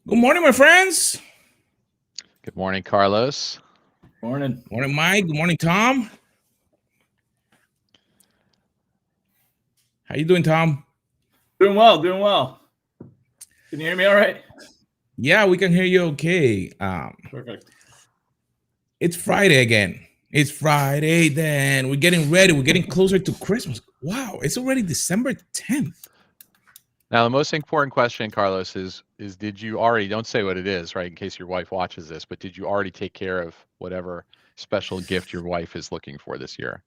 Good morning, my friends. Good morning, Carlos. Morning. Morning, Mike. Good morning, Tom. How you doing, Tom? Doing well, doing well. Can you hear me all right? Yeah, we can hear you okay. Perfect. It's Friday again. It's Friday then. We're getting ready. We're getting closer to Christmas. Wow, it's already December 10th. Now, the most important question, Carlos, is did you already, don't say what it is, right, in case your wife watches this, but did you already take care of whatever special gift your wife is looking for this year?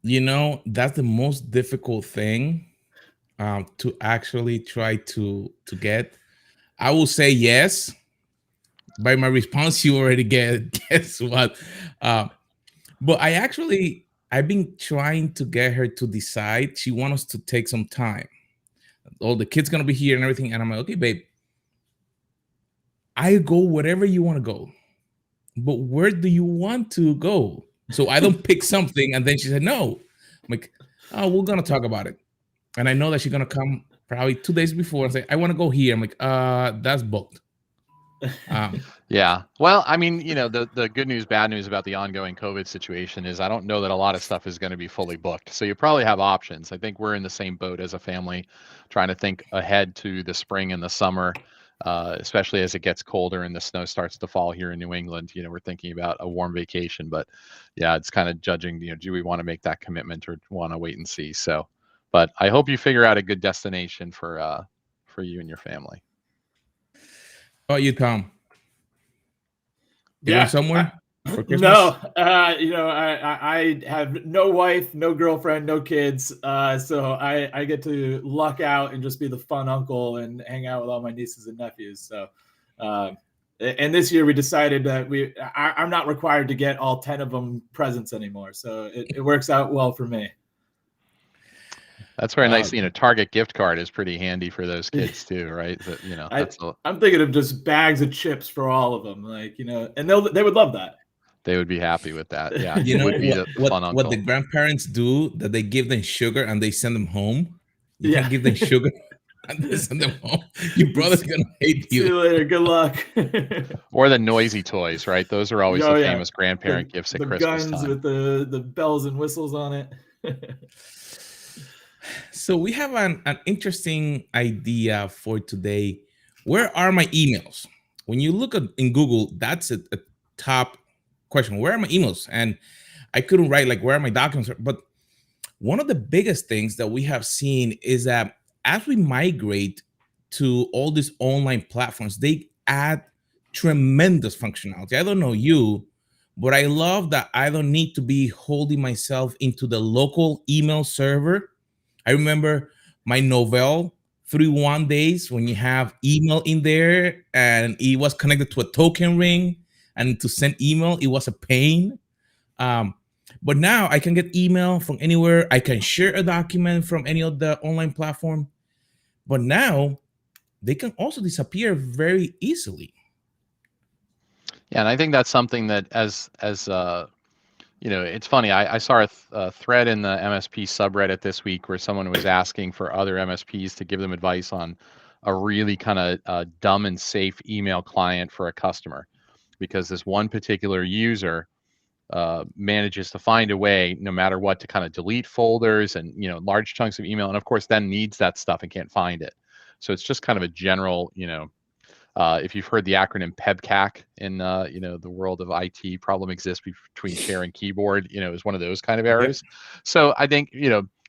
You know, that's the most difficult thing to actually try to get. I will say yes. By my response, you already get guess what. Uh, But I've been trying to get her to decide. She wants us to take some time. All the kids gonna be here and everything, and I'm like, okay, babe, I go wherever you want to go, but where do you want to go? So I don't pick something, and then she said no. I'm like, oh, we're gonna talk about it, and I know that she's gonna come probably 2 days before and say, I want to go here. I'm like, that's booked. Um, Yeah. Well, I mean, the good news, bad news about the ongoing COVID situation is I don't know that a lot of stuff is going to be fully booked. So you probably have options. I think we're in the same boat as a family, trying to think ahead to the spring and the summer, especially as it gets colder and the snow starts to fall here in New England. We're thinking about a warm vacation, but yeah, it's kind of judging, do we want to make that commitment or want to wait and see? So, but I hope you figure out a good destination for you and your family. how about you, Tom? You going Yeah. somewhere for No, Christmas? I have no wife, no girlfriend, no kids. So I get to luck out and just be the fun uncle and hang out with all my nieces and nephews. So, and this year we decided that I'm not required to get all 10 of them presents anymore. So it works out well for me. That's very nice. Uh, Target gift card is pretty handy for those kids too, right? I I'm thinking of just bags of chips for all of them, and they would love that. they would be happy with that. Yeah, You you know would be the fun what the uncle. grandparents do, that they give them sugar and they send them home. You can Yeah. give them sugar and they send them home. Your brother's gonna hate See you. you later. Good luck. Or the noisy toys, right? Those are always Oh the yeah, famous grandparent gifts at the Christmas guns time. with the bells and whistles on it. So we have an interesting idea for today. Where are my emails? When you look at in Google, that's a top question. Where are my emails? And I couldn't write like where are my documents, but one of the biggest things that we have seen is that as we migrate to all these online platforms, they add tremendous functionality. I don't know you, but I love that I don't need to be holding myself into the local email server. I remember my Novell 3-1 days when you have email in there and it was connected to a token ring, and to send email, it was a pain. Um, but now I can get email from anywhere. I can share a document from any of the online platform. But now they can also disappear very easily. Yeah, and I think that's something that it's funny. I saw a thread in the MSP subreddit this week where someone was asking for other MSPs to give them advice on a really kind of dumb and safe email client for a customer, because this one particular user manages to find a way, no matter what, to kind of delete folders and large chunks of email, and of course then needs that stuff and can't find it. So it's just kind of a general, if you've heard the acronym PEBCAC in the world of IT, problem exists between chair and keyboard, is one of those kind of Yep. errors. So I think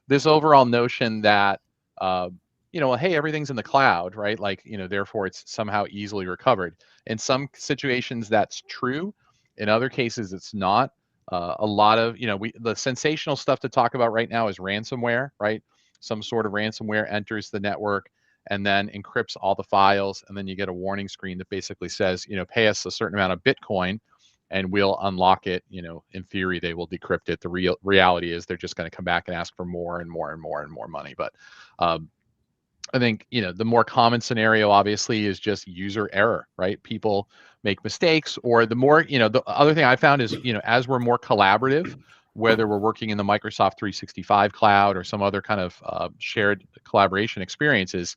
this overall notion that well, hey, everything's in the cloud, right? Like, therefore it's somehow easily recovered. In some situations that's true. In other cases it's not. A lot of the sensational stuff to talk about right now is ransomware, right? Some sort of ransomware enters the network and then encrypts all the files, and then you get a warning screen that basically says, pay us a certain amount of Bitcoin and we'll unlock it. In theory they will decrypt it. The reality is they're just going to come back and ask for more and more and more and more money. But I think the more common scenario obviously is just user error, right? People make mistakes, or the more, the other thing I found is, as we're more collaborative, whether we're working in the Microsoft 365 cloud or some other kind of shared collaboration experiences,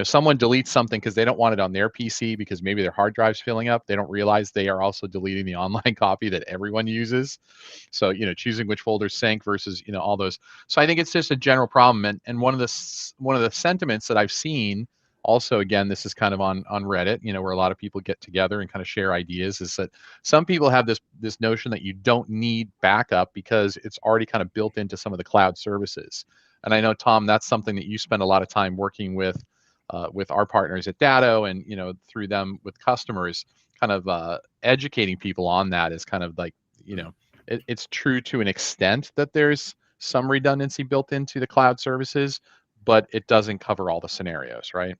someone deletes something because they don't want it on their PC because maybe their hard drive's filling up. They don't realize they are also deleting the online copy that everyone uses. So, choosing which folders sync versus, all those. So I think it's just a general problem. And one of the sentiments that I've seen also, again, this is kind of on Reddit, where a lot of people get together and kind of share ideas, is that some people have this notion that you don't need backup because it's already kind of built into some of the cloud services. And I know, Tom, that's something that you spend a lot of time working with our partners at Datto, and through them with customers, kind of educating people on that is kind of like, it's true to an extent that there's some redundancy built into the cloud services, but it doesn't cover all the scenarios, right?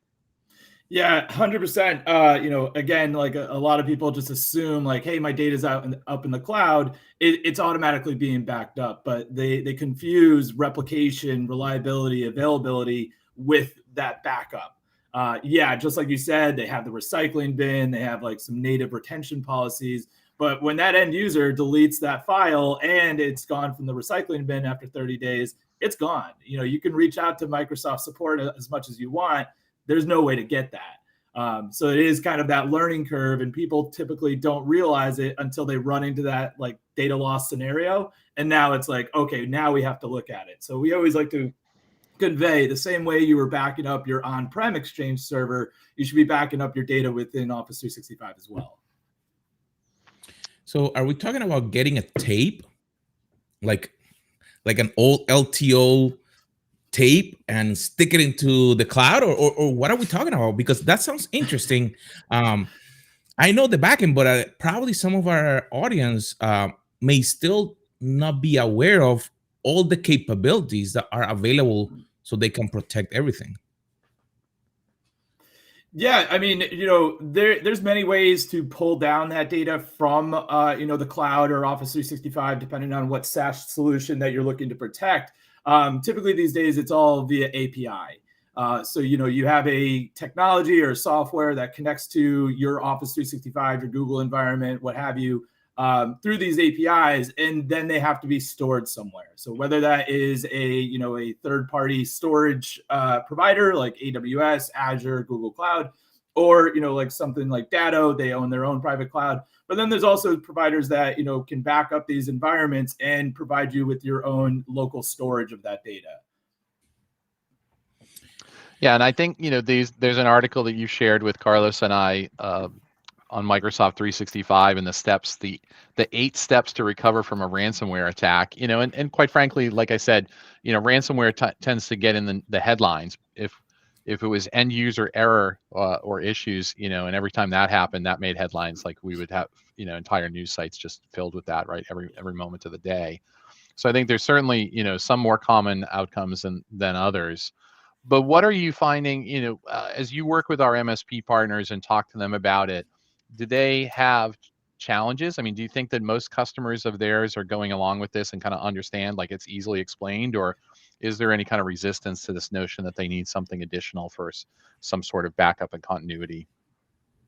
Yeah, 100%. Again, like a lot of people just assume like, hey, my data's up in the cloud, it's automatically being backed up, but they confuse replication, reliability, availability with that backup. Yeah, just like you said, they have the recycling bin, they have like some native retention policies, but when that end user deletes that file and it's gone from the recycling bin after 30 days, it's gone. You can reach out to Microsoft support as much as you want. There's no way to get that. So it is kind of that learning curve, and people typically don't realize it until they run into that like data loss scenario. And now it's like, okay, now we have to look at it. So we always like to convey the same way you were backing up your on-prem Exchange server, you should be backing up your data within Office 365 as well. So are we talking about getting a tape, like an old LTO tape, and stick it into the cloud, or what are we talking about? Because that sounds interesting. I know the backend, but probably some of our audience may still not be aware of all the capabilities that are available so they can protect everything. Yeah, I mean, there's many ways to pull down that data from, the cloud or Office 365, depending on what SaaS solution that you're looking to protect. Typically these days, it's all via API. So, you have a technology or software that connects to your Office 365, your Google environment, what have you, through these APIs, and then they have to be stored somewhere. So whether that is a third-party storage provider like AWS, Azure, Google Cloud, or like something like Datto, they own their own private cloud. But then there's also providers that can back up these environments and provide you with your own local storage of that data. Yeah, and I think there's an article that you shared with Carlos and I on Microsoft 365 and the 8 steps to recover from a ransomware attack. And quite frankly, like I said, ransomware tends to get in the headlines if it was end user error or issues, and every time that happened, that made headlines. Like we would have entire news sites just filled with that, right, every moment of the day. So I think there's certainly some more common outcomes than others. But what are you finding, as you work with our MSP partners and talk to them about it? Do they have challenges? I mean, do you think that most customers of theirs are going along with this and kind of understand, like it's easily explained, or is there any kind of resistance to this notion that they need something additional for some sort of backup and continuity?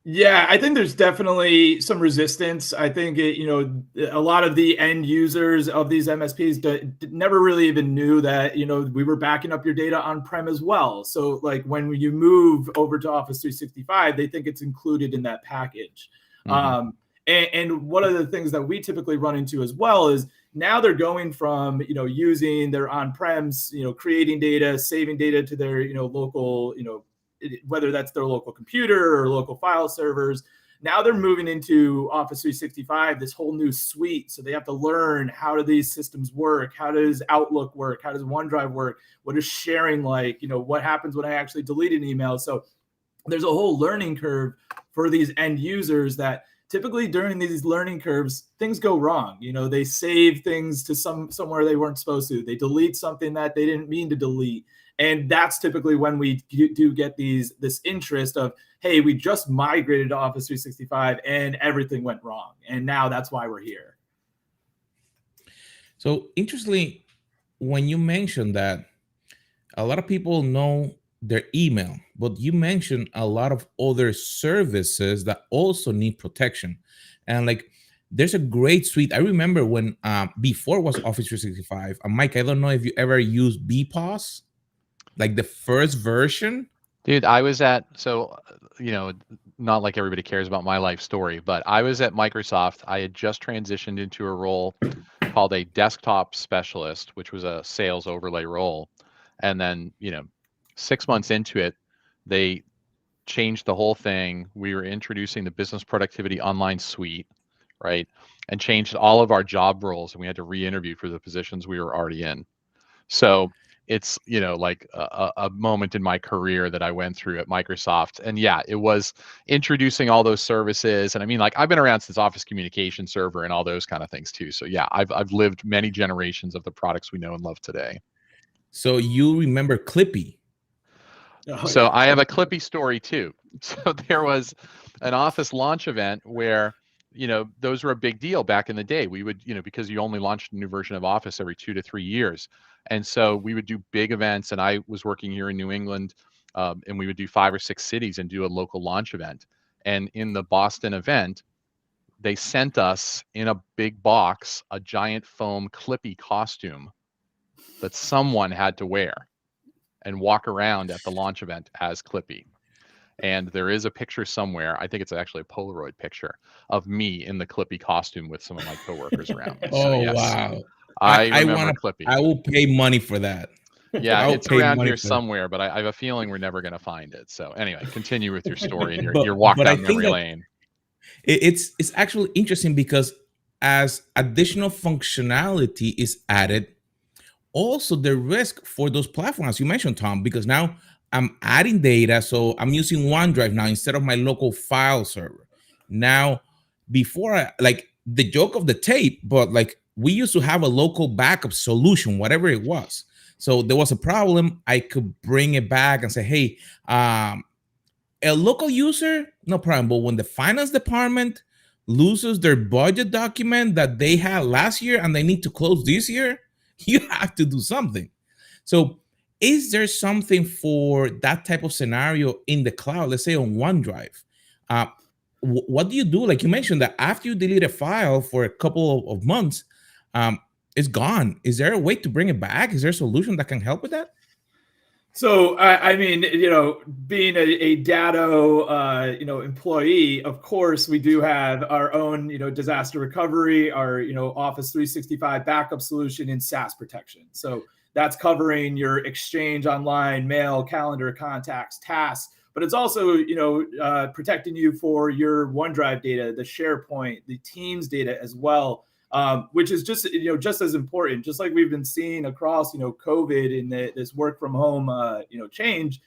Yeah, I think there's definitely some resistance. I think a lot of the end users of these MSPs never really even knew that we were backing up your data on-prem as well. So like when you move over to Office 365, they think it's included in that package. Mm-hmm. And one of the things that we typically run into as well is now they're going from using their on-prems, creating data, saving data to their local whether that's their local computer or local file servers. Now they're moving into Office 365, this whole new suite. So they have to learn, how do these systems work? How does Outlook work? How does OneDrive work? What is sharing like? What happens when I actually delete an email? So there's a whole learning curve for these end users that typically during these learning curves, things go wrong. They save things to somewhere they weren't supposed to. They delete something that they didn't mean to delete. And that's typically when we do get this interest of, hey, we just migrated to Office 365 and everything went wrong. And now that's why we're here. So interestingly, when you mentioned that a lot of people know their email, but you mentioned a lot of other services that also need protection. And like, there's a great suite. I remember when before it was Office 365, Mike, I don't know if you ever used BPOS, like the first version. Dude, I was at, so, not like everybody cares about my life story, but I was at Microsoft. I had just transitioned into a role called a desktop specialist, which was a sales overlay role. And then, 6 months into it, they changed the whole thing. We were introducing the business productivity online suite, right? And changed all of our job roles, and we had to re-interview for the positions we were already in. So it's, like a moment in my career that I went through at Microsoft. And yeah, it was introducing all those services. And I mean, like, I've been around since Office Communication Server and all those kind of things too. So yeah, I've lived many generations of the products we know and love today. So you remember Clippy? Oh, So yeah. I have a Clippy story too. So there was an Office launch event where, those were a big deal back in the day. We would, because you only launched a new version of Office every 2 to 3 years. And so we would do big events. And I was working here in New England, and we would do 5 or 6 cities and do a local launch event. And in the Boston event, they sent us in a big box a giant foam Clippy costume that someone had to wear and walk around at the launch event as Clippy. And there is a picture somewhere, I think it's actually a Polaroid picture, of me in the Clippy costume with some of my coworkers around me. So Oh yes, wow! I I remember want to. Clippy. I will pay money for that. Yeah, I will it's pay around money here for that. somewhere, but I have a feeling we're never going to find it. So anyway, continue with your story and But your walk but I down think memory that lane. it's actually interesting because as additional functionality is added, also the risk for those platforms you mentioned, Tom, because now I'm adding data, so I'm using OneDrive now instead of my local file server. Now, before like the joke of the tape, but like we used to have a local backup solution, whatever it was. So there was a problem, I could bring it back and say, hey, a local user, no problem. But when the finance department loses their budget document that they had last year and they need to close this year, you have to do something. So, is there something for that type of scenario in the cloud? Let's say on OneDrive. Uh, what do you do? Like you mentioned that after you delete a file for a couple of months, um, it's gone. Is there a way to bring it back? Is there a solution that can help with that? So I mean, being a Datto, employee, of course, we do have our own, disaster recovery, our, Office 365 backup solution in SaaS protection. So that's covering your Exchange Online, mail, calendar, contacts, tasks, but it's also, protecting you for your OneDrive data, the SharePoint, the Teams data as well. Which is just just as important, just like we've been seeing across COVID and this work from home change.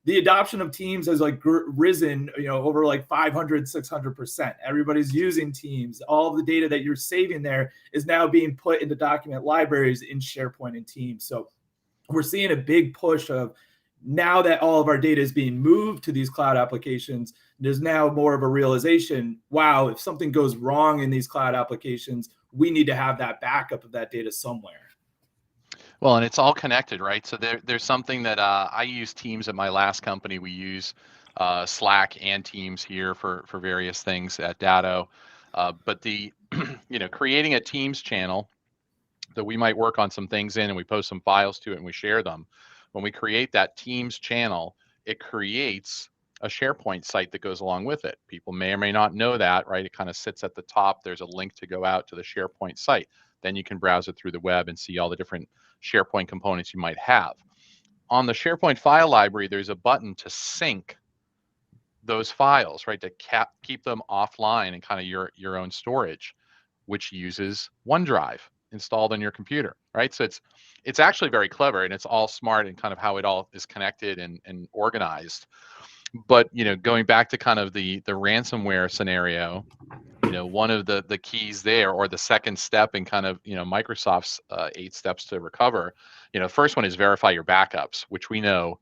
The adoption of Teams has like risen over like 500-600%. Everybody's using Teams. All of the data that you're saving there is now being put into document libraries in SharePoint and Teams. So we're seeing a big push of, now that all of our data is being moved to these cloud applications, there's now more of a realization, wow, if something goes wrong in these cloud applications, we need to have that backup of that data somewhere. Well, and it's all connected, right? So there's something that I use Teams at my last company. We use Slack and Teams here for various things at Datto. But the creating a Teams channel that we might work on some things in, and we post some files to it and we share them. When we create that Teams channel, it creates a SharePoint site that goes along with it. People may or may not know that, right? It kind of sits at the top. There's a link to go out to the SharePoint site. Then you can browse it through the web and see all the different SharePoint components you might have. On the SharePoint file library, there's a button to sync those files, right? To keep them offline and kind of your own storage, which uses OneDrive installed on your computer, right? So it's actually very clever, and it's all smart and kind of how it all is connected and organized. But going back to kind of the ransomware scenario, one of the keys there, or the second step in kind of Microsoft's 8 steps to recover, first one is verify your backups, which we know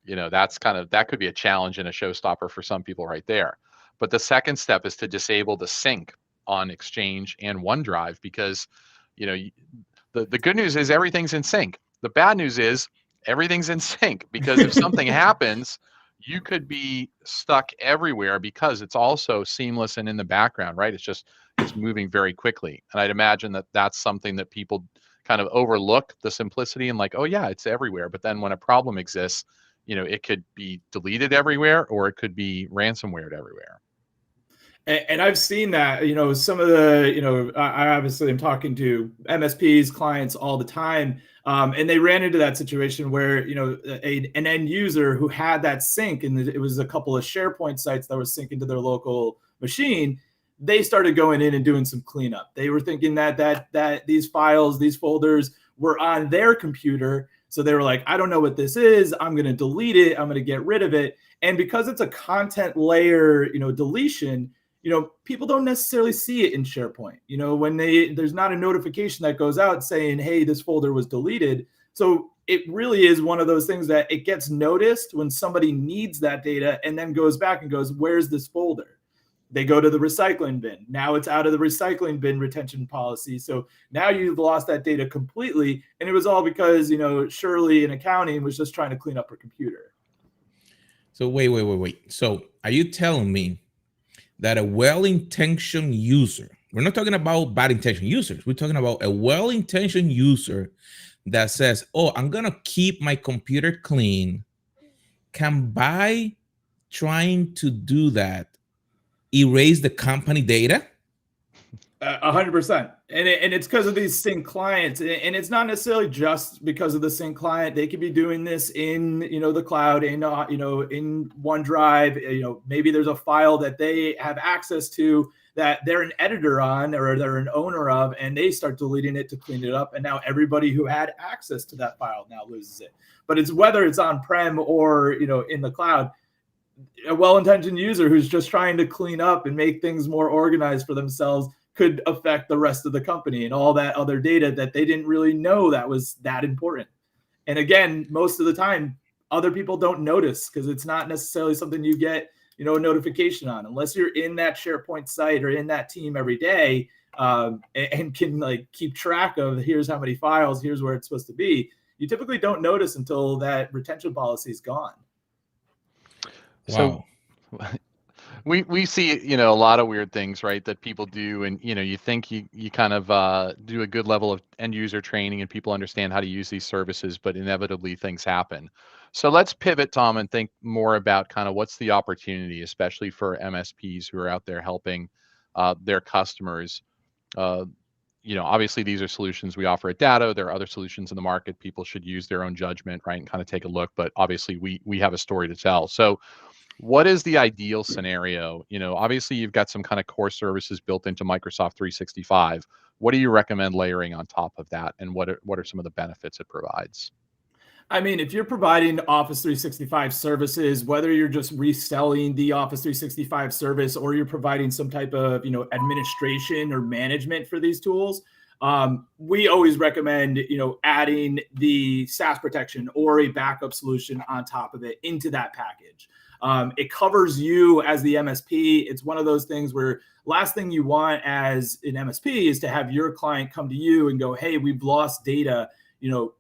that could be a challenge and a showstopper for some people right there. But the second step is to disable the sync on Exchange and OneDrive, because the good news is everything's in sync. The bad news is everything's in sync, because if something happens, you could be stuck everywhere, because it's also seamless and in the background, right? It's moving very quickly. And I'd imagine that that's something that people kind of overlook, the simplicity, and like, oh yeah, it's everywhere. But then when a problem exists, it could be deleted everywhere, or it could be ransomwared everywhere. And I've seen that, some of the, I obviously am talking to MSPs, clients all the time. And they ran into that situation where, an end user who had that sync, and it was a couple of SharePoint sites that were syncing to their local machine. They started going in and doing some cleanup. They were thinking that these files, these folders were on their computer. So they were like, I don't know what this is. I'm going to delete it. I'm going to get rid of it. And because it's a content layer, deletion, people don't necessarily see it in SharePoint. When there's not a notification that goes out saying, hey, this folder was deleted. So it really is one of those things that it gets noticed when somebody needs that data and then goes back and goes, where's this folder? They go to the recycling bin. Now it's out of the recycling bin retention policy. So now you've lost that data completely. And it was all because, Shirley in accounting was just trying to clean up her computer. So wait. So are you telling me that a well-intentioned user, we're not talking about bad-intentioned users, we're talking about a well-intentioned user that says, oh, I'm going to keep my computer clean, can by trying to do that, erase the company data? 100%. And it's because of these sync clients. And it's not necessarily just because of the sync client. They could be doing this in, the cloud, in OneDrive. Maybe there's a file that they have access to that they're an editor on, or they're an owner of, and they start deleting it to clean it up. And now everybody who had access to that file now loses it. But it's whether it's on-prem or, in the cloud, a well-intentioned user who's just trying to clean up and make things more organized for themselves could affect the rest of the company and all that other data that they didn't really know that was that important. And again, most of the time, other people don't notice because it's not necessarily something you get, a notification on, unless you're in that SharePoint site or in that team every day, and can keep track of, here's how many files, here's where it's supposed to be. You typically don't notice until that retention policy is gone. Wow. So we see, a lot of weird things, right, that people do. And, you think you kind of do a good level of end user training and people understand how to use these services, but inevitably things happen. So let's pivot, Tom, and think more about kind of what's the opportunity, especially for MSPs who are out there helping their customers. Obviously these are solutions we offer at Datto. There are other solutions in the market. People should use their own judgment, right, and kind of take a look. But obviously we have a story to tell. So what is the ideal scenario? Obviously you've got some kind of core services built into Microsoft 365. What do you recommend layering on top of that? And what are some of the benefits it provides? I mean, if you're providing Office 365 services, whether you're just reselling the Office 365 service or you're providing some type of, administration or management for these tools, we always recommend, adding the SaaS protection or a backup solution on top of it into that package. It covers you as the MSP. It's one of those things where last thing you want as an MSP is to have your client come to you and go, hey, we've lost data.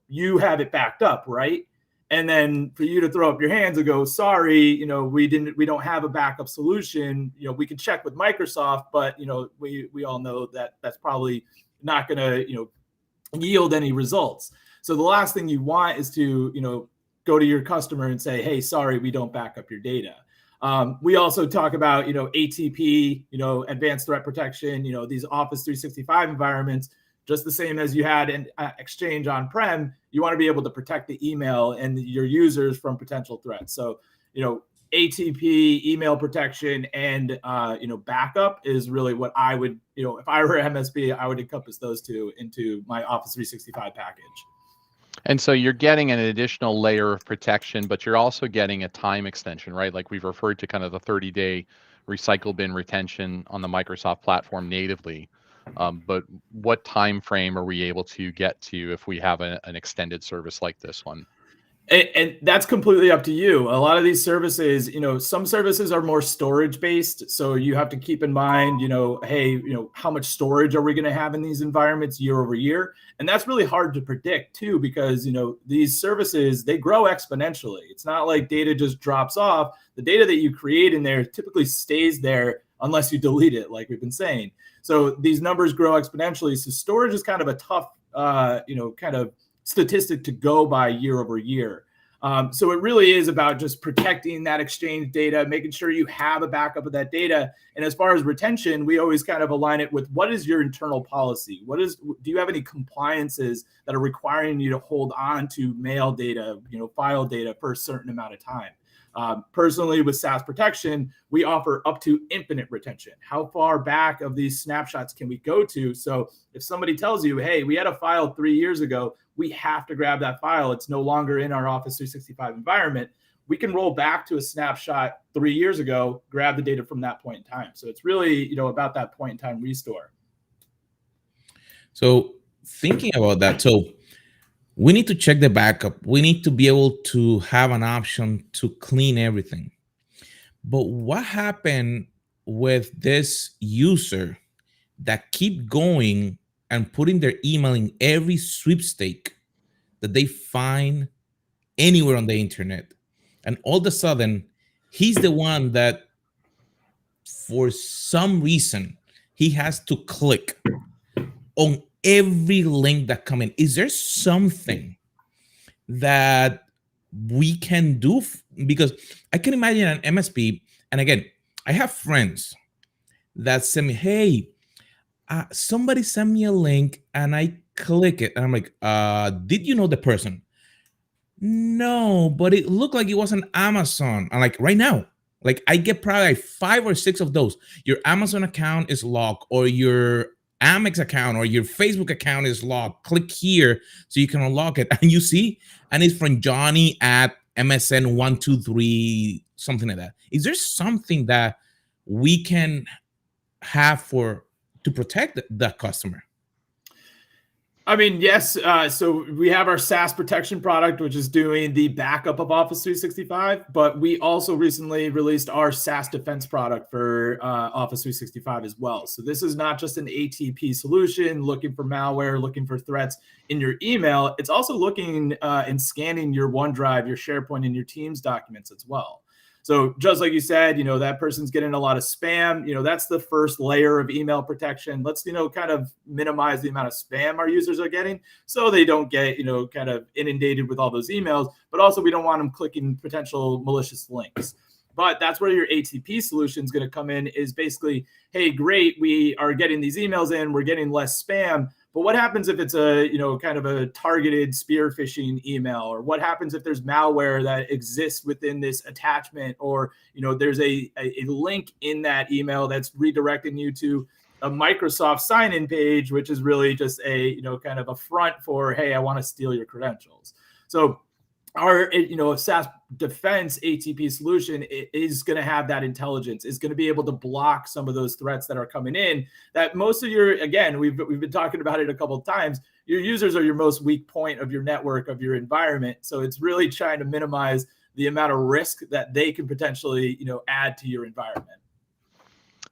You have it backed up, right? And then for you to throw up your hands and go, sorry, we don't have a backup solution. We can check with Microsoft, but we all know that that's probably not going to, yield any results. So the last thing you want is to, go to your customer and say, hey, sorry, we don't back up your data. We also talk about, ATP, advanced threat protection, these Office 365 environments, just the same as you had in Exchange on-prem. You want to be able to protect the email and your users from potential threats. So, ATP, email protection, and, backup is really what I would, if I were MSP, I would encompass those two into my Office 365 package. And so you're getting an additional layer of protection, but you're also getting a time extension, right? Like we've referred to kind of the 30-day recycle bin retention on the Microsoft platform natively. But what time frame are we able to get to if we have an extended service like this one? And that's completely up to you. A lot of these services, some services are more storage based. So you have to keep in mind, hey, how much storage are we going to have in these environments year over year? And that's really hard to predict too, because, these services, they grow exponentially. It's not like data just drops off. The data that you create in there typically stays there unless you delete it, like we've been saying. So these numbers grow exponentially. So storage is kind of a tough, kind of statistic to go by year over year. So it really is about just protecting that exchange data, making sure you have a backup of that data. And as far as retention, we always kind of align it with what is your internal policy? Do you have any compliances that are requiring you to hold on to mail data, file data for a certain amount of time? Personally, with SaaS protection, we offer up to infinite retention. How far back of these snapshots can we go to? So if somebody tells you, hey, we had a file 3 years ago, we have to grab that file. It's no longer in our Office 365 environment. We can roll back to a snapshot 3 years ago, grab the data from that point in time. So it's really, about that point in time restore. So thinking about that, so we need to check the backup. We need to be able to have an option to clean everything. But what happened with this user that keep going and putting their email in every sweepstake that they find anywhere on the internet? And all of a sudden, he's the one that, for some reason, he has to click on every link that come in. Is there something that we can do? Because I can imagine an MSP, and again, I have friends that send me, hey, somebody sent me a link and I click it and I'm like, did you know the person? No, but it looked like it was an Amazon. And like right now, like I get probably like 5 or 6 of those. Your Amazon account is locked, or your Amex account or your Facebook account is locked. Click here so you can unlock it. And you see, and it's from Johnny at MSN123, something like that. Is there something that we can have to protect that customer? I mean, yes. So we have our SaaS protection product, which is doing the backup of Office 365, but we also recently released our SaaS defense product for Office 365 as well. So this is not just an ATP solution looking for malware, looking for threats in your email. It's also looking and scanning your OneDrive, your SharePoint, and your Teams documents as well. So just like you said, that person's getting a lot of spam. That's the first layer of email protection. Let's, kind of minimize the amount of spam our users are getting so they don't get, kind of inundated with all those emails. But also we don't want them clicking potential malicious links. But that's where your ATP solution is going to come in, is basically, hey, great, we are getting these emails in, we're getting less spam. But what happens if it's a, kind of a targeted spear phishing email? Or what happens if there's malware that exists within this attachment? Or, there's a link in that email that's redirecting you to a Microsoft sign-in page, which is really just a, kind of a front for, hey, I want to steal your credentials. So our SaaS defense ATP solution is going to have that intelligence, is going to be able to block some of those threats that are coming in, that most of your, again, we've been talking about it a couple of times, your users are your most weak point of your network, of your environment. So it's really trying to minimize the amount of risk that they can potentially add to your environment.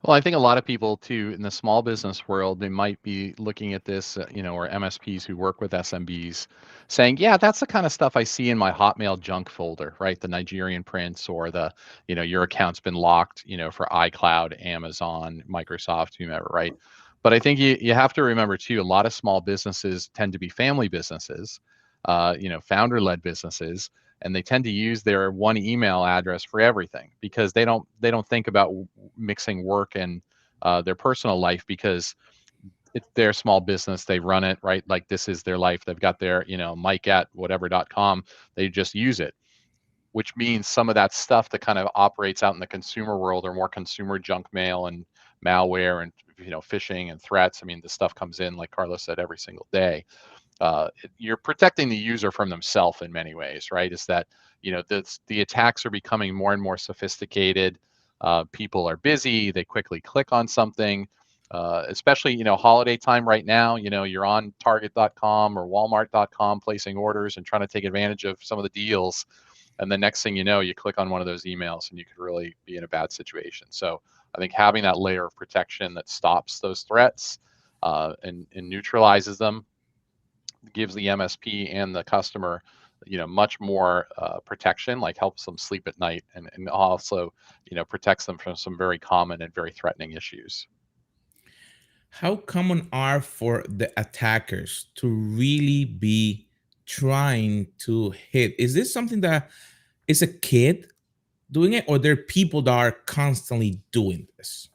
Well, I think a lot of people too in the small business world, they might be looking at this, or MSPs who work with SMBs saying, yeah, that's the kind of stuff I see in my Hotmail junk folder, right? The Nigerian prince, or the, your account's been locked, for iCloud, Amazon, Microsoft, whomever, right? But I think you have to remember too, a lot of small businesses tend to be family businesses, founder-led businesses, and they tend to use their one email address for everything, because they don't think about mixing work and their personal life, because it's their small business, they run it, right? Like this is their life. They've got their mike at whatever.com, they just use it, which means some of that stuff that kind of operates out in the consumer world, or more consumer junk mail and malware and phishing and threats. I mean, the stuff comes in, like Carlos said, every single day. You're protecting the user from themselves in many ways, right? Is that the attacks are becoming more and more sophisticated. People are busy; they quickly click on something. Especially holiday time right now. You're on Target.com or Walmart.com placing orders and trying to take advantage of some of the deals, and the next thing you know, you click on one of those emails and you could really be in a bad situation. So I think having that layer of protection that stops those threats and neutralizes them gives the MSP and the customer, much more protection, like helps them sleep at night, and also, protects them from some very common and very threatening issues. How common are for the attackers to really be trying to hit? Is this something that is a kid doing it, or there are people that are constantly doing this?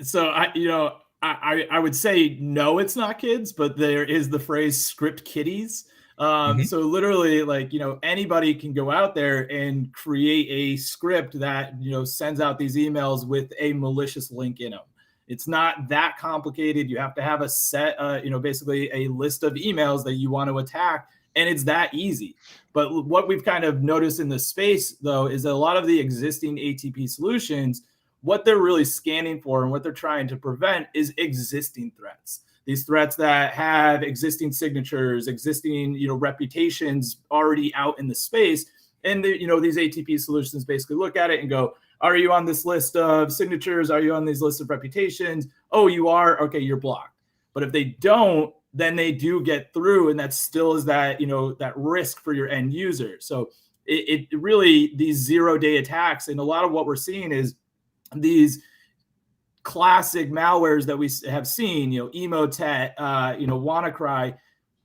So I would say no, it's not kids, but there is the phrase script kiddies. Mhm. So literally, like, anybody can go out there and create a script that sends out these emails with a malicious link in them. It's not that complicated. You have to have a set, basically a list of emails that you want to attack, and it's that easy. But what we've kind of noticed in the space, though, is that a lot of the existing ATP solutions, what they're really scanning for and what they're trying to prevent is existing threats. These threats that have existing signatures, existing reputations already out in the space, and these ATP solutions basically look at it and go, "Are you on this list of signatures? Are you on these lists of reputations? Oh, you are. Okay, you're blocked." But if they don't, then they do get through, and that still is that that risk for your end user. So it really, these 0-day attacks, and a lot of what we're seeing is these classic malwares that we have seen, Emotet, WannaCry.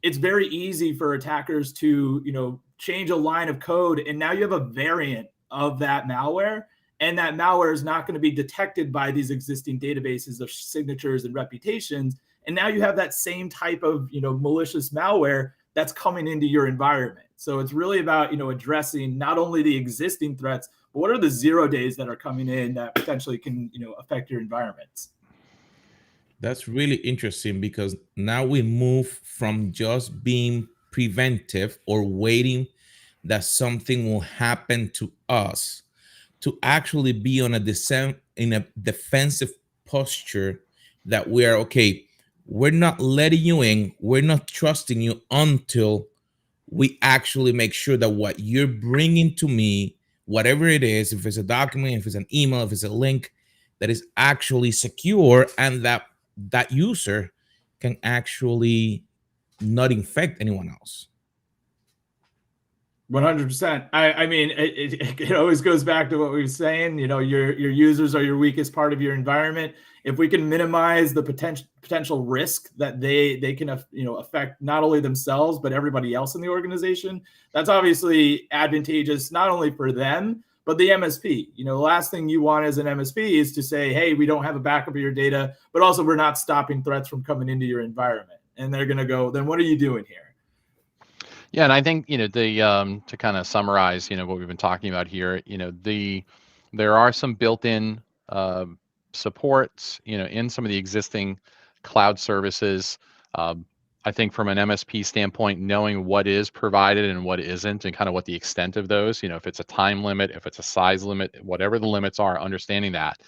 It's very easy for attackers to, change a line of code, and now you have a variant of that malware, and that malware is not going to be detected by these existing databases of signatures and reputations. And now you have that same type of, malicious malware that's coming into your environment. So it's really about, addressing not only the existing threats, but what are the 0 days that are coming in that potentially can, affect your environments? That's really interesting because now we move from just being preventive or waiting that something will happen to us to actually be on in a defensive posture, that we are okay. We're not letting you in. We're not trusting you until we actually make sure that what you're bringing to me, whatever it is, if it's a document, if it's an email, if it's a link, that is actually secure, and that that user can actually not infect anyone else. 100%. I mean, it always goes back to what we were saying. Your users are your weakest part of your environment. If we can minimize the potential risk that they can affect not only themselves but everybody else in the organization, that's obviously advantageous not only for them but the MSP. The last thing you want as an MSP is to say, "Hey, we don't have a backup of your data, but also we're not stopping threats from coming into your environment." And they're going to go, "Then what are you doing here?" Yeah, and I think the to kind of summarize, what we've been talking about here, there are some built-in uh, supports, in some of the existing cloud services. Um, I think from an MSP standpoint, knowing what is provided and what isn't, and kind of what the extent of those, if it's a time limit, if it's a size limit, whatever the limits are, understanding that,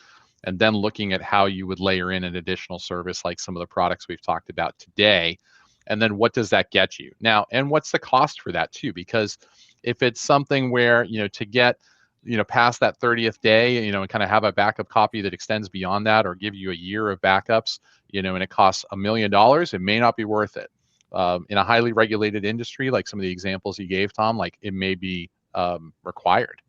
and then looking at how you would layer in an additional service like some of the products we've talked about today, and then what does that get you now, and what's the cost for that too? Because if it's something where to get past that 30th day, and kind of have a backup copy that extends beyond that, or give you a year of backups, and it costs $1 million, it may not be worth it. In a highly regulated industry like some of the examples you gave, Tom, like it may be required.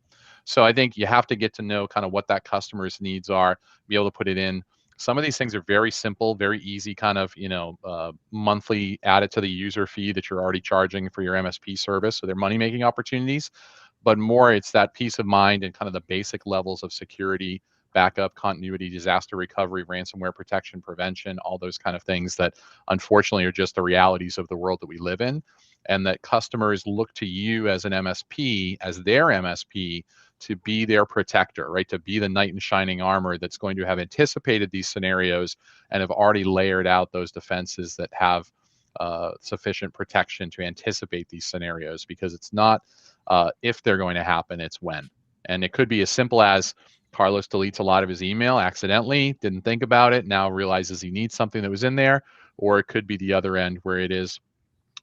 So I think you have to get to know kind of what that customer's needs are, be able to put it in. Some of these things are very simple, very easy, kind of, monthly added to the user fee that you're already charging for your MSP service. So they're money making opportunities, but more it's that peace of mind and kind of the basic levels of security, backup, continuity, disaster recovery, ransomware protection, prevention, all those kind of things that unfortunately are just the realities of the world that we live in. And that customers look to you as an MSP, as their MSP, to be their protector, right? To be the knight in shining armor that's going to have anticipated these scenarios and have already layered out those defenses that have sufficient protection to anticipate these scenarios, because it's not if they're going to happen, it's when. And it could be as simple as Carlos deletes a lot of his email accidentally, didn't think about it, now realizes he needs something that was in there. Or it could be the other end where it is,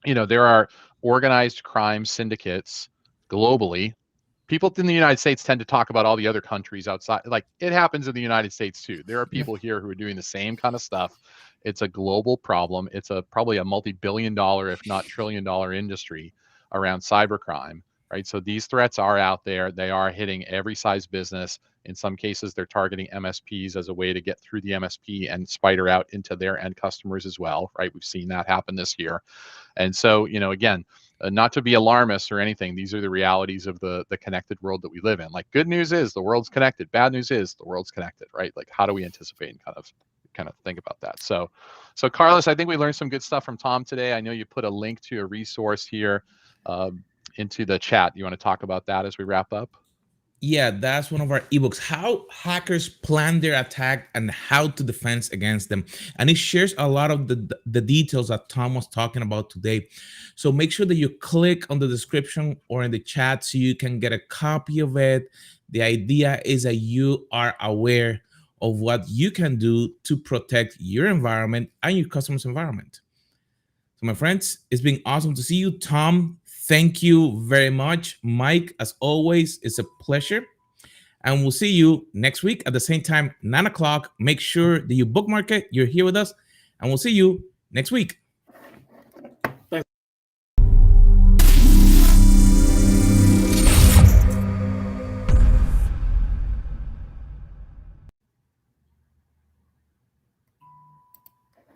there are organized crime syndicates globally. People in the United States tend to talk about all the other countries outside. Like, it happens in the United States too. There are people here who are doing the same kind of stuff. It's a global problem. It's probably a multi-billion dollar, if not trillion dollar industry around cybercrime. right? So these threats are out there. They are hitting every size business. In some cases, they're targeting MSPs as a way to get through the MSP and spider out into their end customers as well, right? We've seen that happen this year. And so, again, not to be alarmist or anything, these are the realities of the connected world that we live in. Like, good news is the world's connected. Bad news is the world's connected, right? Like, how do we anticipate and kind of think about that? So Carlos, I think we learned some good stuff from Tom today. I know you put a link to a resource here into the chat. You want to talk about that as we wrap up? Yeah, that's one of our ebooks, how hackers plan their attack and how to defend against them. And it shares a lot of the details that Tom was talking about today. So make sure that you click on the description or in the chat so you can get a copy of it. The idea is that you are aware of what you can do to protect your environment and your customers' environment. So, my friends, it's been awesome to see you. Tom, thank you very much. Mike, as always, it's a pleasure. And we'll see you next week at the same time, 9 o'clock. Make sure that you bookmark it. You're here with us. And we'll see you next week.